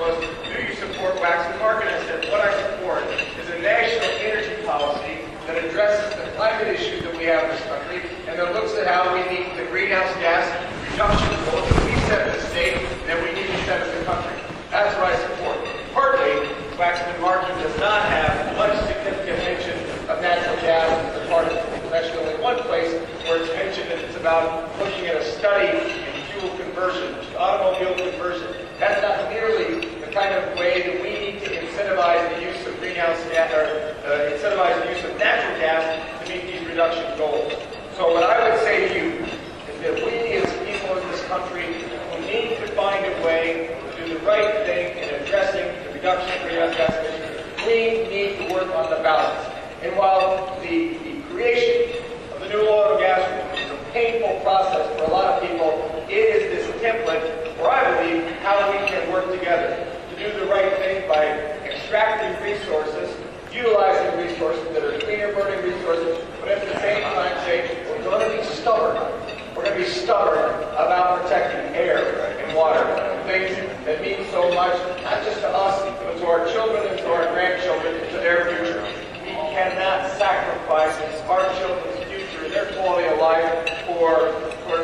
foremost, do you support waxing market? I said, what I support is a national energy policy that addresses the climate issues that we have in this country and that looks at how we meet the greenhouse gas reduction goals that we set as a state and that we need to set as a country. That's what I support. Partly, Waxman Martin does not have much significant mention of natural gas as a part of it. There's actually only one place where it's mentioned, and it's about looking at a study in fuel conversion, automobile conversion. That's not nearly the kind of way that we need to incentivize the use of greenhouse gas, or incentivize the use of natural gas to meet these reduction goals. So what I would say to you is that we as people in this country will need to find a way to do the right thing in addressing the reduction of greenhouse gas emissions. We need to work on the balance. And while the creation of the new oil and gas rule is a painful process for a lot of people, it is this template where I believe how we can work together to do the right thing by extracting resources, utilizing resources that are cleaner burning resources, but at the same time say we're going to be stubborn. We're going to be stubborn about protecting air and water, things that mean so much, not just to us, but to our children and to our grandchildren and to their future. We cannot sacrifice our children's future and their quality of life for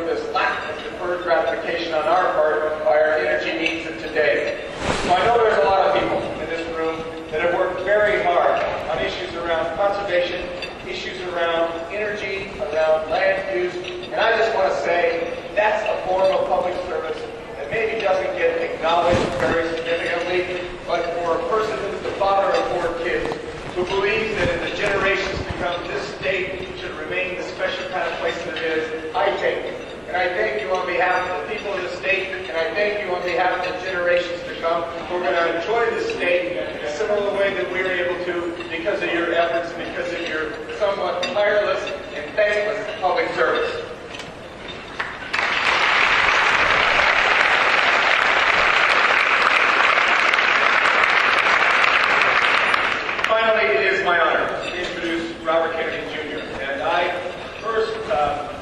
this lack of deferred gratification on our part by our energy needs of today. So I know there's a lot of people in this room that have worked very hard on issues around conservation, issues around energy, around land use, and I just want to say that's a form of public service that maybe doesn't get acknowledged very significantly, but for a person who's the father of 4 kids, who believes that in the generations to come, this state should remain the special kind of place that it is, I thank you. And I thank you on behalf of the people of the state, and I thank you on behalf of the generations to come who are going to enjoy this state in a similar way that we were able to because of your efforts and because of your somewhat tireless and thankless public service. Finally, it is my honor to introduce Robert Kennedy Jr. And I first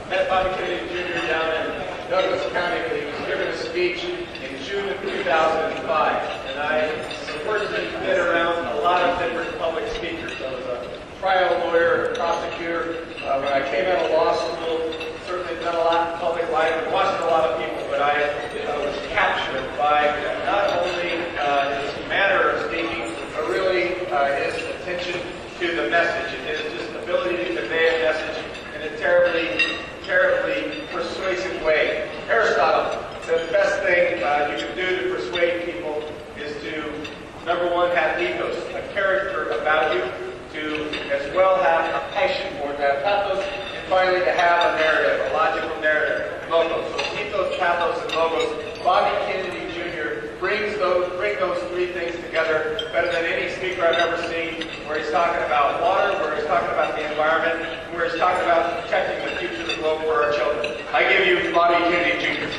met Bobby Kennedy Jr. down in Douglas County when he was giving a speech in June of 2005. And I personally been around a lot of different public speakers. I was a trial lawyer, a prosecutor. When I came out of law school, certainly done a lot in public life and watched a lot of people, but I was captured by not only his manner of speaking, but really his attention to the message and his just ability to convey a message in a terribly persuasive way. Aristotle said the best thing you can do to persuade people is to, number one, have ethos, a character about you, to as well have a passion for it, to have pathos, and finally to have a narrative, a logical narrative, logos. So ethos, pathos, and logos. Bobby Kennedy Jr. bring those 3 things together better than any speaker I've ever seen, where he's talking about water, where he's talking about the environment, where he's talking about protecting the future of the globe for our children. I give you Bobby Kennedy Jr.